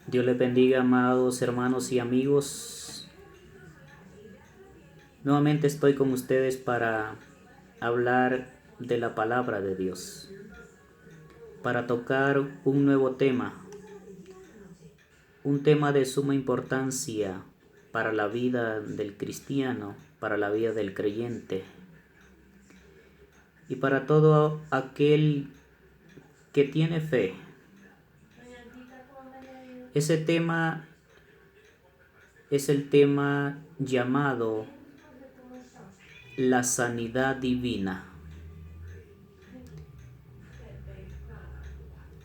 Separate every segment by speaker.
Speaker 1: Dios les bendiga, amados hermanos y amigos. Nuevamente estoy con ustedes para hablar de la palabra de Dios, para tocar un nuevo tema, un tema de suma importancia para la vida del cristiano, para la vida del creyente y para todo aquel que tiene fe. Ese tema es el tema llamado la sanidad divina.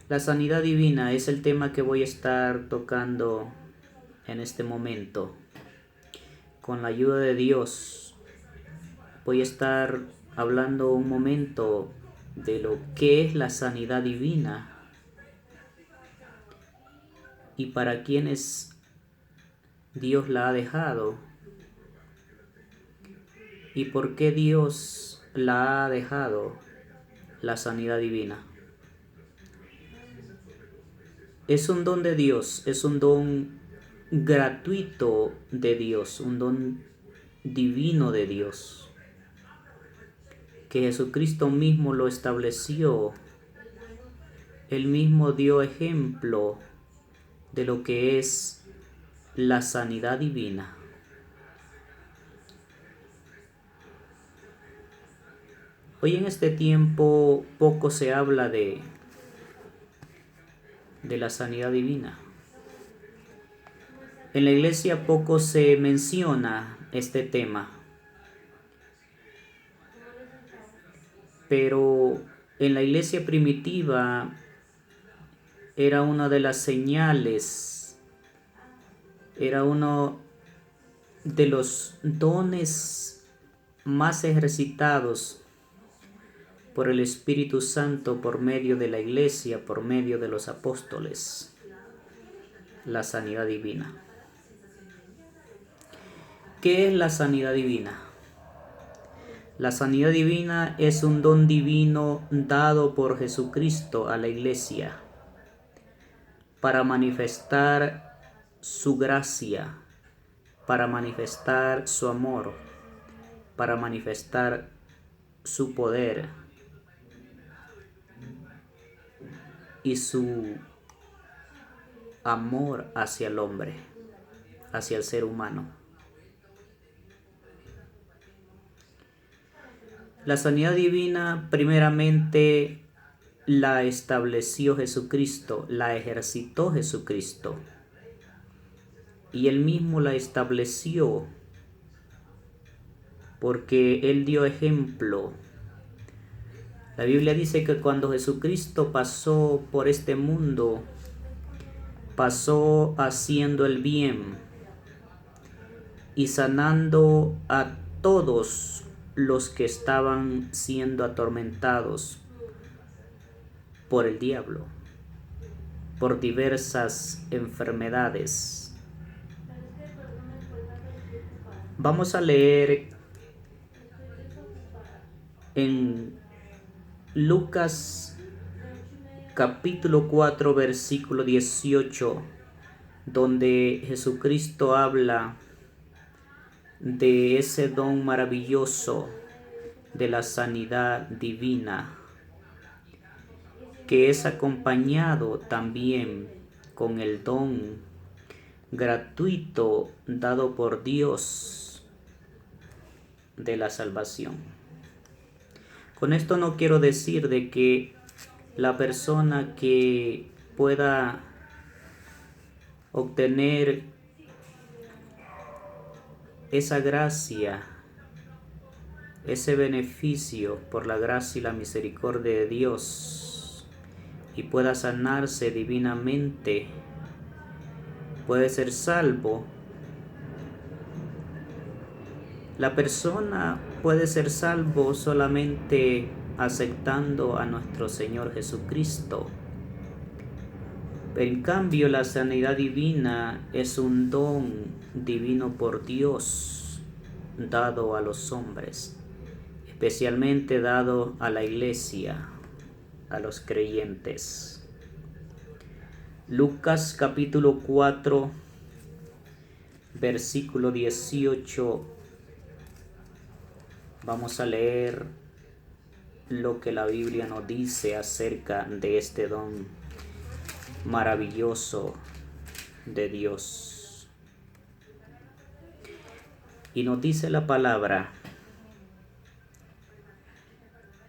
Speaker 1: La sanidad divina es el tema que voy a estar tocando en este momento. Con la ayuda de Dios voy a estar hablando un momento de lo que es la sanidad divina y para quienes Dios la ha dejado y por qué Dios la ha dejado, la sanidad divina. Es un don de Dios, es un don gratuito de Dios, un don divino de Dios, que Jesucristo mismo lo estableció. Él mismo dio ejemplo de lo que es la sanidad divina. Hoy en este tiempo poco se habla de la sanidad divina. En la iglesia poco se menciona este tema, pero en la iglesia primitiva era una de las señales, era uno de los dones más ejercitados por el Espíritu Santo por medio de la iglesia, por medio de los apóstoles, la sanidad divina. ¿Qué es la sanidad divina? La sanidad divina es un don divino dado por Jesucristo a la iglesia para manifestar su gracia, para manifestar su amor, para manifestar su poder y su amor hacia el hombre, hacia el ser humano. La sanidad divina primeramente la estableció Jesucristo, la ejercitó Jesucristo, y Él mismo la estableció porque Él dio ejemplo. La Biblia dice que cuando Jesucristo pasó por este mundo, pasó haciendo el bien y sanando a todos los que estaban siendo atormentados por el diablo, por diversas enfermedades. Vamos a leer en Lucas capítulo 4 versículo 18, donde Jesucristo habla de ese don maravilloso de la sanidad divina, que es acompañado también con el don gratuito dado por Dios de la salvación. Con esto no quiero decir de que la persona que pueda obtener esa gracia, ese beneficio por la gracia y la misericordia de Dios y pueda sanarse divinamente, puede ser salvo. La persona puede ser salvo solamente aceptando a nuestro Señor Jesucristo. En cambio, la sanidad divina es un don divino por Dios dado a los hombres, especialmente dado a la iglesia, a los creyentes. Lucas capítulo 4, versículo 18. Vamos a leer lo que la Biblia nos dice acerca de este don maravilloso de Dios. Y nos dice la palabra: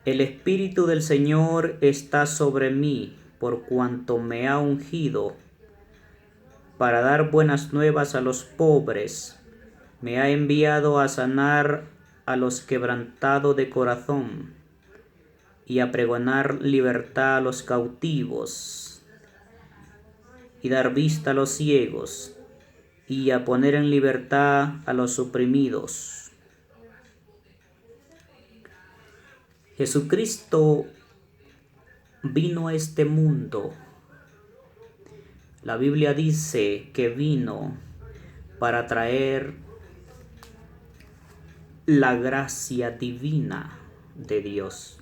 Speaker 1: el Espíritu del Señor está sobre mí, por cuanto me ha ungido para dar buenas nuevas a los pobres. Me ha enviado a sanar a los quebrantados de corazón y a pregonar libertad a los cautivos y dar vista a los ciegos y a poner en libertad a los oprimidos. Jesucristo vino a este mundo. La Biblia dice que vino para traer la gracia divina de Dios.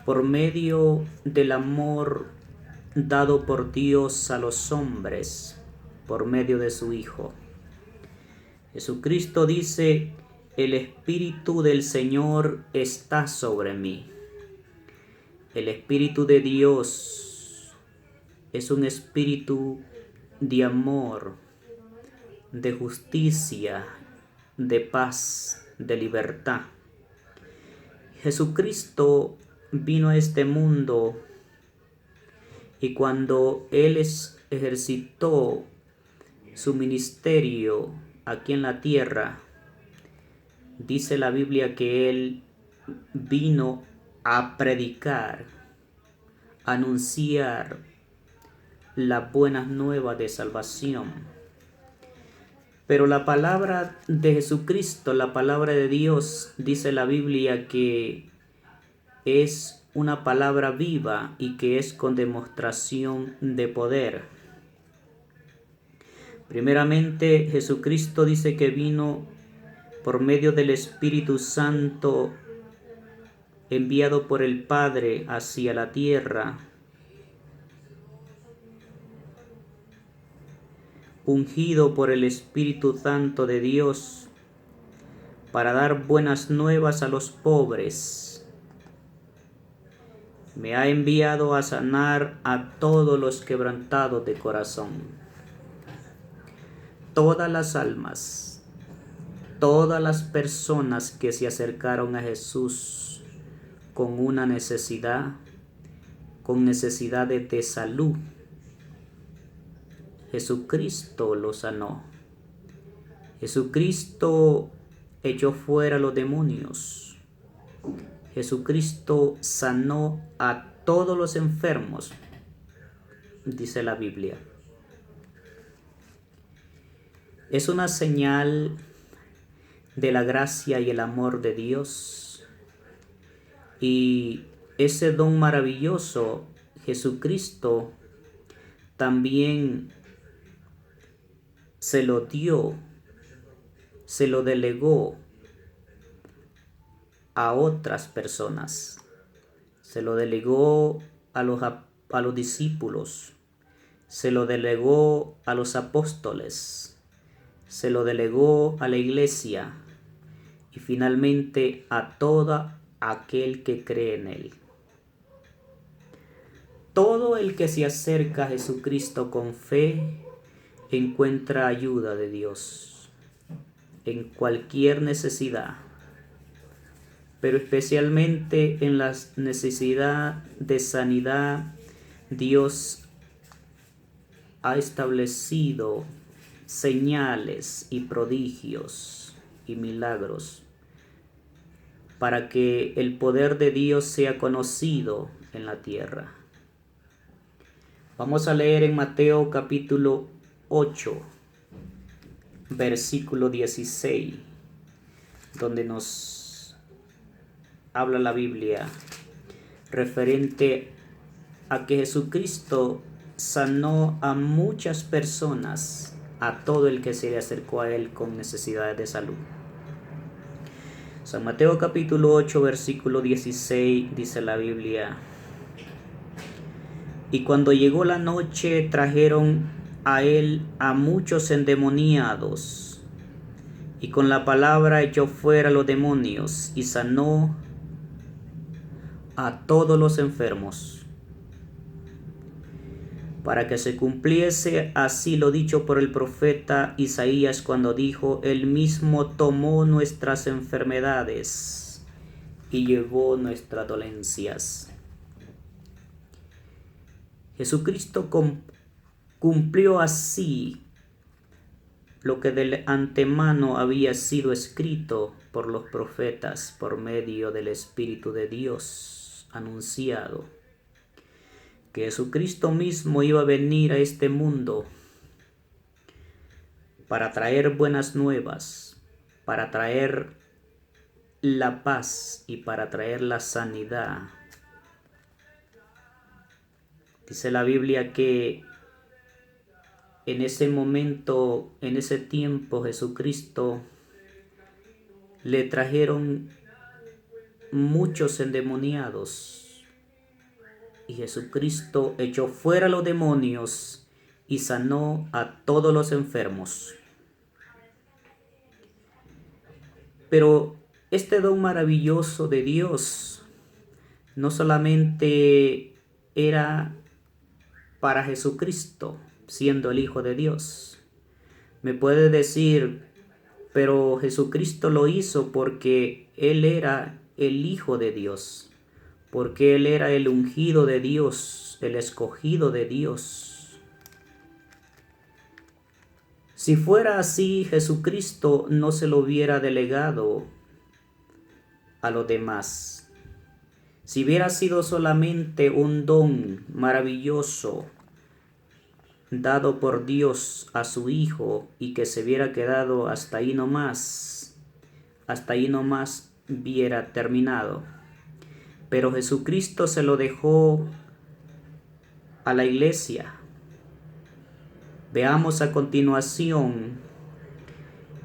Speaker 1: Por medio del amor dado por Dios a los hombres, por medio de su Hijo. Jesucristo dice: el Espíritu del Señor está sobre mí. El Espíritu de Dios es un espíritu de amor, de justicia, de paz, de libertad. Jesucristo vino a este mundo y cuando Él ejercitó su ministerio aquí en la tierra, dice la Biblia que Él vino a predicar, a anunciar las buenas nuevas de salvación. Pero la palabra de Jesucristo, la palabra de Dios, dice la Biblia que es una palabra viva y que es con demostración de poder. Primeramente, Jesucristo dice que vino por medio del Espíritu Santo enviado por el Padre hacia la tierra, ungido por el Espíritu Santo de Dios para dar buenas nuevas a los pobres. Me ha enviado a sanar a todos los quebrantados de corazón. Todas las almas, todas las personas que se acercaron a Jesús con una necesidad, con necesidades de salud, Jesucristo los sanó. Jesucristo echó fuera los demonios. Jesucristo sanó a todos los enfermos, dice la Biblia. Es una señal de la gracia y el amor de Dios. Y ese don maravilloso, Jesucristo también se lo dio, se lo delegó a otras personas. Se lo delegó a los discípulos, se lo delegó a los apóstoles, se lo delegó a la iglesia y finalmente a todo aquel que cree en Él. Todo el que se acerca a Jesucristo con fe encuentra ayuda de Dios en cualquier necesidad, pero especialmente en la necesidad de sanidad. Dios ha establecido señales y prodigios y milagros para que el poder de Dios sea conocido en la tierra. Vamos a leer en Mateo capítulo 8, versículo 16, donde nos habla la Biblia referente a que Jesucristo sanó a muchas personas, a todo el que se le acercó a Él con necesidades de salud. San Mateo capítulo 8, versículo 16, dice la Biblia: Y cuando llegó la noche, trajeron a él a muchos endemoniados, y con la palabra echó fuera los demonios, y sanó a todos los enfermos, para que se cumpliese así lo dicho por el profeta Isaías cuando dijo: Él mismo tomó nuestras enfermedades y llevó nuestras dolencias. Jesucristo cumplió así lo que de antemano había sido escrito por los profetas por medio del Espíritu de Dios anunciado, que Jesucristo mismo iba a venir a este mundo para traer buenas nuevas, para traer la paz y para traer la sanidad. Dice la Biblia que en ese momento, en ese tiempo, Jesucristo le trajeron muchos endemoniados, y Jesucristo echó fuera los demonios y sanó a todos los enfermos. Pero este don maravilloso de Dios no solamente era para Jesucristo, siendo el Hijo de Dios. Me puede decir, pero Jesucristo lo hizo porque Él era el Hijo de Dios, porque Él era el ungido de Dios, el escogido de Dios. Si fuera así, Jesucristo no se lo hubiera delegado a los demás. Si hubiera sido solamente un don maravilloso dado por Dios a su Hijo y que se hubiera quedado hasta ahí nomás hubiera terminado. Pero Jesucristo se lo dejó a la iglesia. Veamos a continuación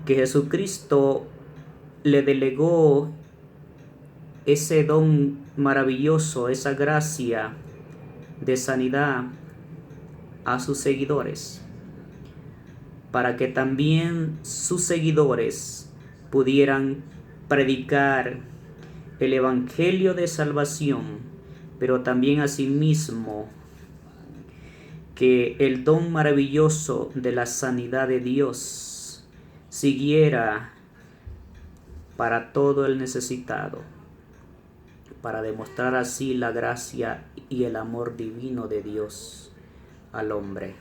Speaker 1: que Jesucristo le delegó ese don maravilloso, esa gracia de sanidad a sus seguidores, para que también sus seguidores pudieran predicar el evangelio de salvación, pero también asimismo que el don maravilloso de la sanidad de Dios siguiera para todo el necesitado, para demostrar así la gracia y el amor divino de Dios al hombre.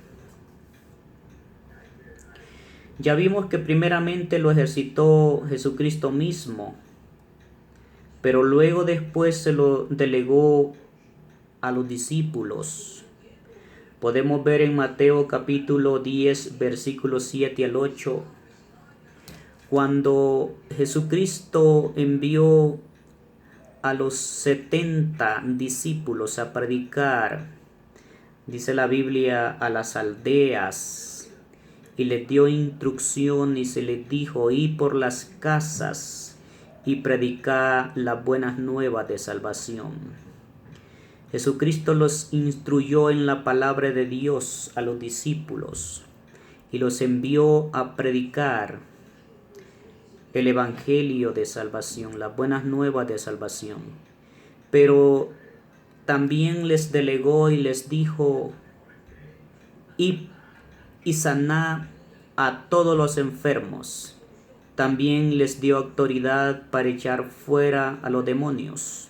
Speaker 1: Ya vimos que primeramente lo ejercitó Jesucristo mismo, pero luego después se lo delegó a los discípulos. Podemos ver en Mateo capítulo 10, versículos 7 al 8, cuando Jesucristo envió a los 70 discípulos a predicar, dice la Biblia, a las aldeas, y les dio instrucción y se les dijo: id por las casas y predicar las buenas nuevas de salvación. Jesucristo los instruyó en la palabra de Dios a los discípulos y los envió a predicar el evangelio de salvación, las buenas nuevas de salvación. Pero también les delegó y les dijo: id y saná a todos los enfermos. También les dio autoridad para echar fuera a los demonios.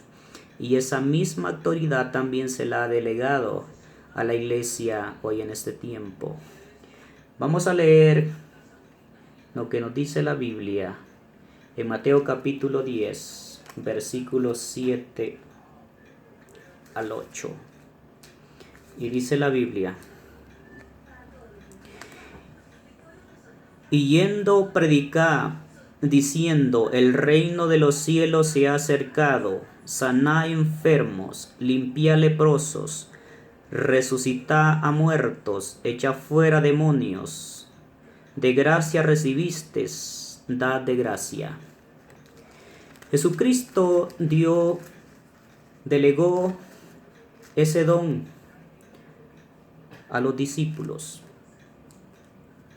Speaker 1: Y esa misma autoridad también se la ha delegado a la iglesia hoy en este tiempo. Vamos a leer lo que nos dice la Biblia en Mateo capítulo 10, versículos 7 al 8. Y dice la Biblia: y yendo predicar, diciendo: el reino de los cielos se ha acercado, sanad enfermos, limpiad leprosos, resucitad a muertos, echad fuera demonios. De gracia recibisteis, dad de gracia. Jesucristo delegó ese don a los discípulos.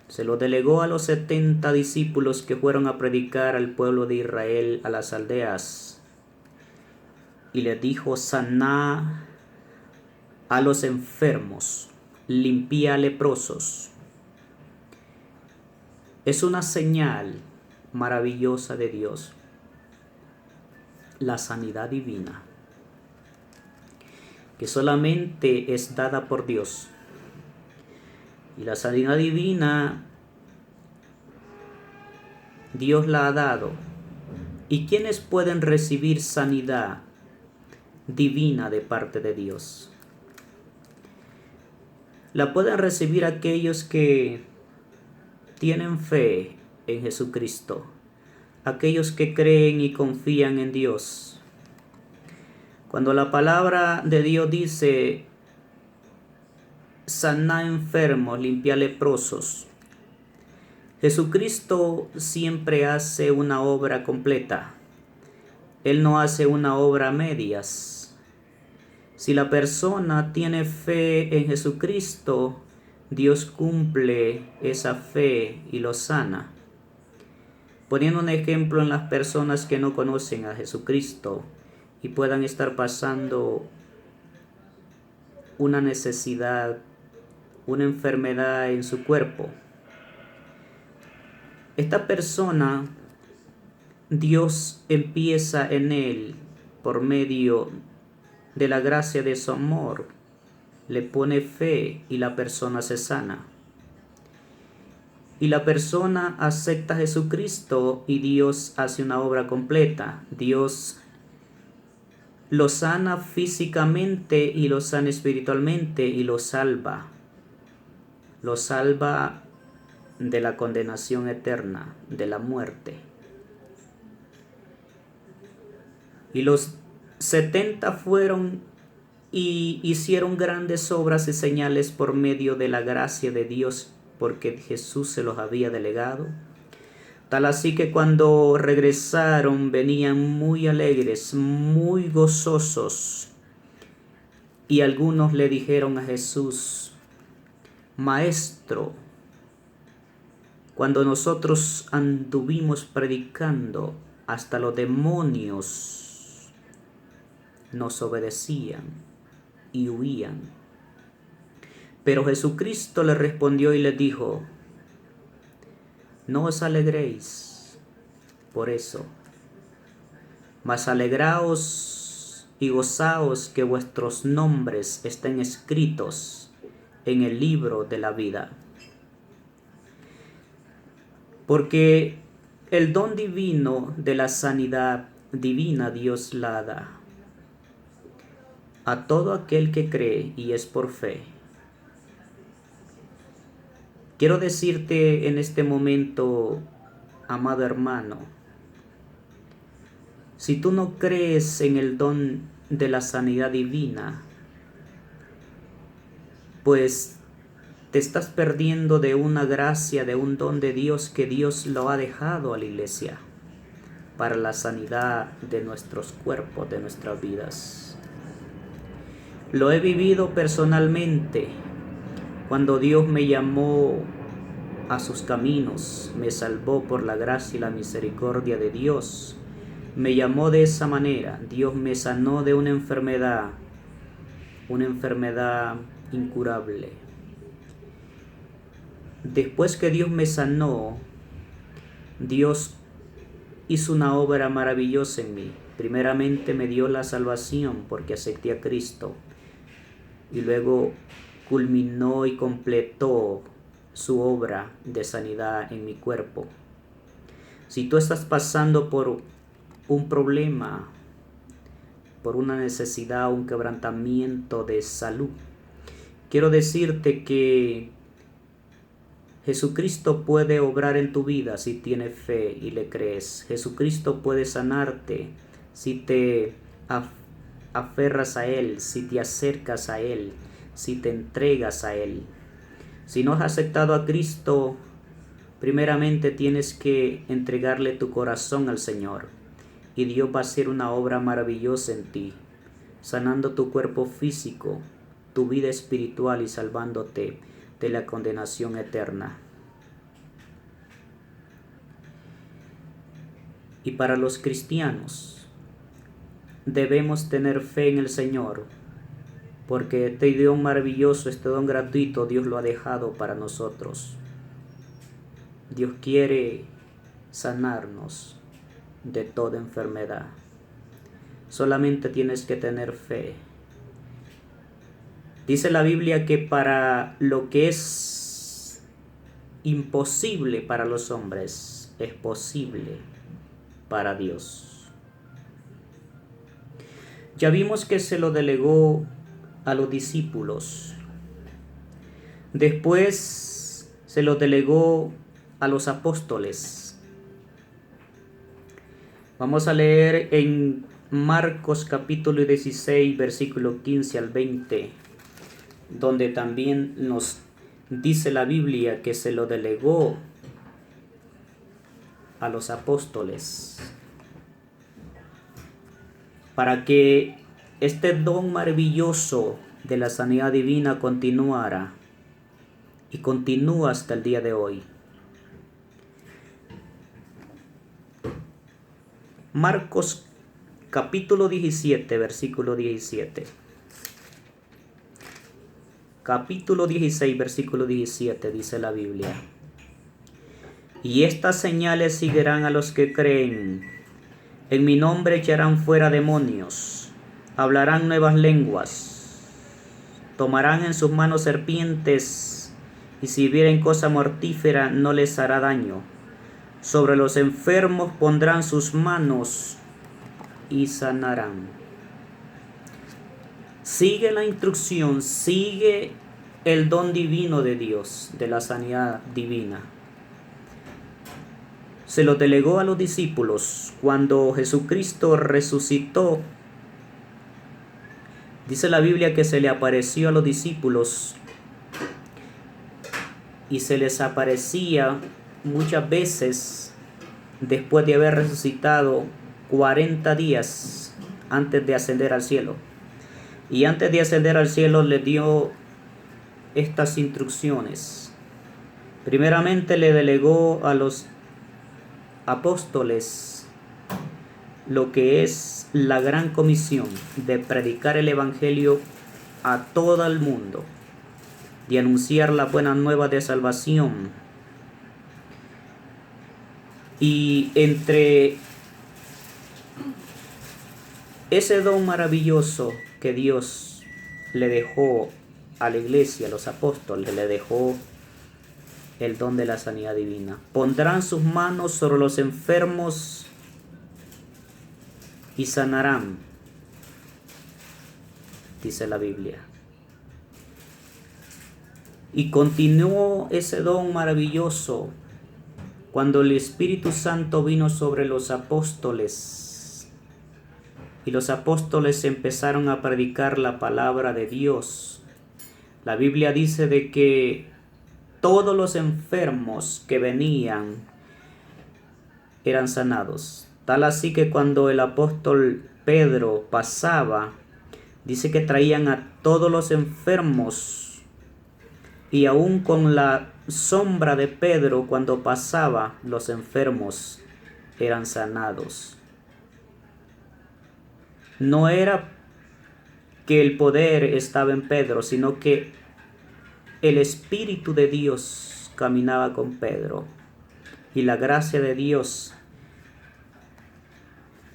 Speaker 1: Se lo delegó a los 70 discípulos que fueron a predicar al pueblo de Israel a las aldeas. Y les dijo: saná a los enfermos, limpia a leprosos. Es una señal maravillosa de Dios, la sanidad divina, que solamente es dada por Dios. Y la sanidad divina, Dios la ha dado. ¿Y quiénes pueden recibir sanidad divina de parte de Dios? La pueden recibir aquellos que tienen fe en Jesucristo, aquellos que creen y confían en Dios. Cuando la palabra de Dios dice: saná enfermos, limpia leprosos, Jesucristo siempre hace una obra completa. Él no hace una obra a medias. Si la persona tiene fe en Jesucristo, Dios cumple esa fe y lo sana. Poniendo un ejemplo en las personas que no conocen a Jesucristo y puedan estar pasando una necesidad, una enfermedad en su cuerpo. Esta persona, Dios empieza en él por medio de la gracia de su amor, le pone fe y la persona se sana. Y la persona acepta a Jesucristo y Dios hace una obra completa. Dios lo sana físicamente y lo sana espiritualmente y lo salva. Lo salva de la condenación eterna, de la muerte. Y los 70 fueron y hicieron grandes obras y señales por medio de la gracia de Dios, porque Jesús se los había delegado. Tal así que cuando regresaron venían muy alegres, muy gozosos. Y algunos le dijeron a Jesús: Maestro, cuando nosotros anduvimos predicando, hasta los demonios nos obedecían y huían. Pero Jesucristo le respondió y le dijo: no os alegréis por eso, mas alegraos y gozaos que vuestros nombres estén escritos en el libro de la vida. Porque el don divino de la sanidad divina Dios la da a todo aquel que cree y es por fe. Quiero decirte en este momento, amado hermano, si tú no crees en el don de la sanidad divina, pues te estás perdiendo de una gracia, de un don de Dios que Dios lo ha dejado a la iglesia para la sanidad de nuestros cuerpos, de nuestras vidas. Lo he vivido personalmente cuando Dios me llamó a sus caminos, me salvó por la gracia y la misericordia de Dios. Me llamó de esa manera. Dios me sanó de una enfermedad incurable. Después que Dios me sanó, Dios hizo una obra maravillosa en mí. Primeramente me dio la salvación porque acepté a Cristo. Y luego culminó y completó su obra de sanidad en mi cuerpo. Si tú estás pasando por un problema, por una necesidad, un quebrantamiento de salud, quiero decirte que Jesucristo puede obrar en tu vida si tienes fe y le crees. Jesucristo puede sanarte si te aferras a Él, si te acercas a Él, si te entregas a Él. Si no has aceptado a Cristo, primeramente tienes que entregarle tu corazón al Señor. Y Dios va a hacer una obra maravillosa en ti, sanando tu cuerpo físico, tu vida espiritual y salvándote de la condenación eterna. Y para los cristianos, debemos tener fe en el Señor, porque este don maravilloso, este don gratuito, Dios lo ha dejado para nosotros. Dios quiere sanarnos de toda enfermedad. Solamente tienes que tener fe. Dice la Biblia que para lo que es imposible para los hombres, es posible para Dios. Ya vimos que se lo delegó a los discípulos. Después se lo delegó a los apóstoles. Vamos a leer en Marcos capítulo 16, versículo 15 al 20, donde también nos dice la Biblia que se lo delegó a los apóstoles para que este don maravilloso de la sanidad divina continuara y continúa hasta el día de hoy. Marcos capítulo 17, versículo 17. Capítulo 16, versículo 17 dice la Biblia: y estas señales seguirán a los que creen. En mi nombre echarán fuera demonios, hablarán nuevas lenguas, tomarán en sus manos serpientes, y si vieren cosa mortífera no les hará daño. Sobre los enfermos pondrán sus manos y sanarán. Sigue la instrucción, sigue el don divino de Dios, de la sanidad divina. Se lo delegó a los discípulos cuando Jesucristo resucitó. Dice la Biblia que se le apareció a los discípulos y se les aparecía muchas veces después de haber resucitado 40 días antes de ascender al cielo. Y antes de ascender al cielo le dio estas instrucciones. Primeramente le delegó a los apóstoles lo que es la gran comisión de predicar el evangelio a todo el mundo, de anunciar la buena nueva de salvación. Y entre ese don maravilloso que Dios le dejó a la iglesia, a los apóstoles, le dejó el don de la sanidad divina. Pondrán sus manos sobre los enfermos y sanarán, dice la Biblia. Y continuó ese don maravilloso cuando el Espíritu Santo vino sobre los apóstoles y los apóstoles empezaron a predicar la palabra de Dios. La Biblia dice de que todos los enfermos que venían eran sanados. Tal así que cuando el apóstol Pedro pasaba, dice que traían a todos los enfermos, y aún con la sombra de Pedro, cuando pasaba, los enfermos eran sanados. No era que el poder estaba en Pedro, sino que el Espíritu de Dios caminaba con Pedro y la gracia de Dios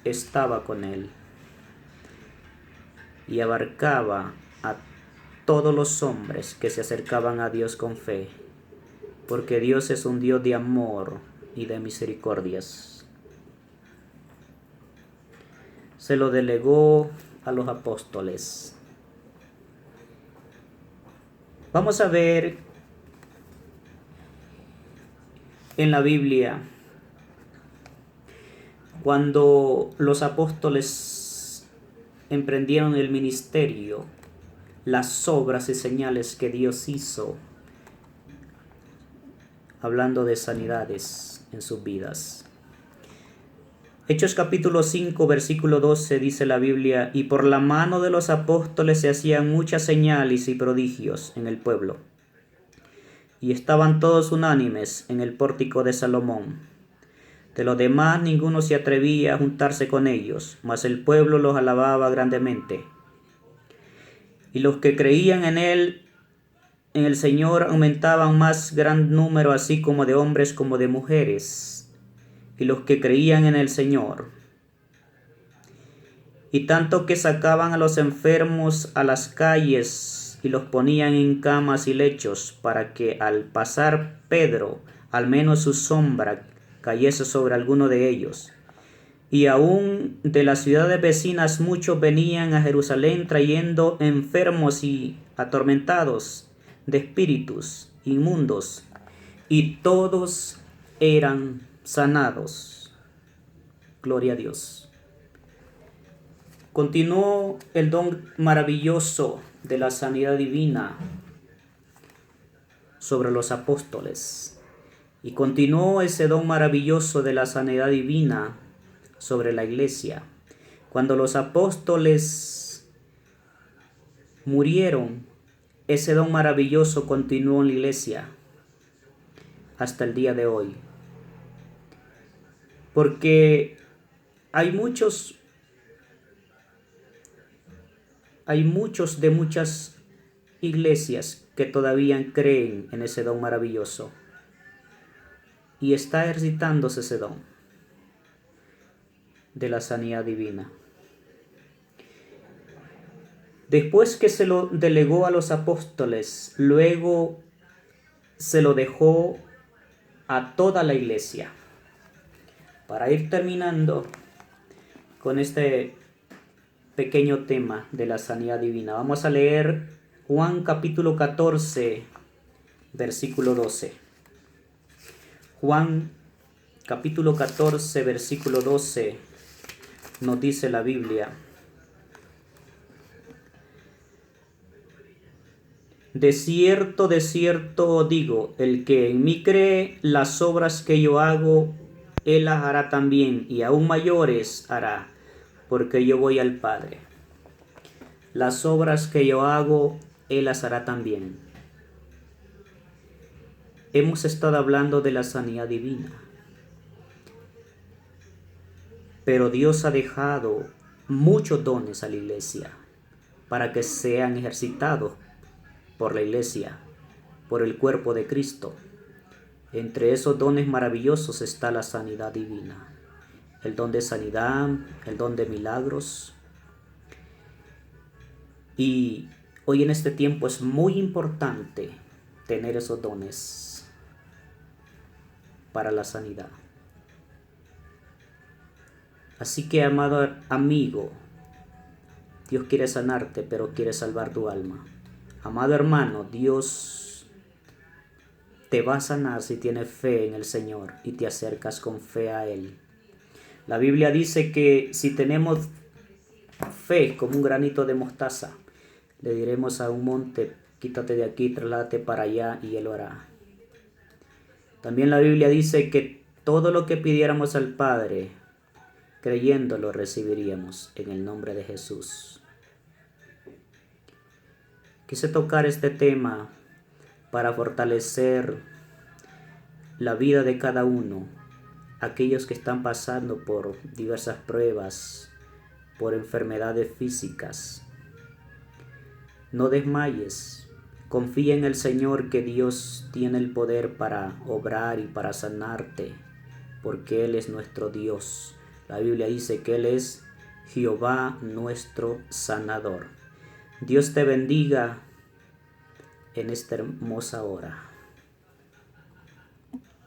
Speaker 1: estaba con él y abarcaba a todos los hombres que se acercaban a Dios con fe, porque Dios es un Dios de amor y de misericordias. Se lo delegó a los apóstoles. Vamos a ver en la Biblia cuando los apóstoles emprendieron el ministerio, las obras y señales que Dios hizo, hablando de sanidades en sus vidas. Hechos capítulo 5, versículo 12 dice la Biblia: y por la mano de los apóstoles se hacían muchas señales y prodigios en el pueblo. Y estaban todos unánimes en el pórtico de Salomón. De los demás ninguno se atrevía a juntarse con ellos, mas el pueblo los alababa grandemente. Y los que creían en él, en el Señor, aumentaban más gran número, así como de hombres como de mujeres. Y los que creían en el Señor. Y tanto que sacaban a los enfermos a las calles y los ponían en camas y lechos, para que al pasar Pedro, al menos su sombra cayese sobre alguno de ellos. Y aún de las ciudades vecinas muchos venían a Jerusalén trayendo enfermos y atormentados de espíritus inmundos, y todos eran sanados. Gloria a Dios. Continuó el don maravilloso de la sanidad divina sobre los apóstoles. Y continuó ese don maravilloso de la sanidad divina sobre la iglesia. Cuando los apóstoles murieron, ese don maravilloso continuó en la iglesia hasta el día de hoy. Porque hay muchos de muchas iglesias que todavía creen en ese don maravilloso. Y está ejercitándose ese don de la sanidad divina. Después que se lo delegó a los apóstoles, luego se lo dejó a toda la iglesia. Para ir terminando con este pequeño tema de la sanidad divina, vamos a leer Juan capítulo 14, versículo 12. Juan capítulo 14, versículo 12, nos dice la Biblia: de cierto digo, el que en mí cree, las obras que yo hago, él las hará también, y aún mayores hará, porque yo voy al Padre. Las obras que yo hago, él las hará también. Hemos estado hablando de la sanidad divina, pero Dios ha dejado muchos dones a la iglesia para que sean ejercitados por la iglesia, por el cuerpo de Cristo. Entre esos dones maravillosos está la sanidad divina, el don de sanidad, el don de milagros. Y hoy en este tiempo es muy importante tener esos dones para la sanidad. Así que, amado amigo, Dios quiere sanarte, pero quiere salvar tu alma. Amado hermano, Dios te va a sanar si tienes fe en el Señor y te acercas con fe a Él. La Biblia dice que si tenemos fe como un granito de mostaza, le diremos a un monte: quítate de aquí, trasládate para allá, y Él lo hará. También la Biblia dice que todo lo que pidiéramos al Padre, creyéndolo, recibiríamos en el nombre de Jesús. Quise tocar este tema para fortalecer la vida de cada uno, aquellos que están pasando por diversas pruebas, por enfermedades físicas. No desmayes, confía en el Señor, que Dios tiene el poder para obrar y para sanarte, porque Él es nuestro Dios. La Biblia dice que Él es Jehová nuestro sanador. Dios te bendiga en esta hermosa hora.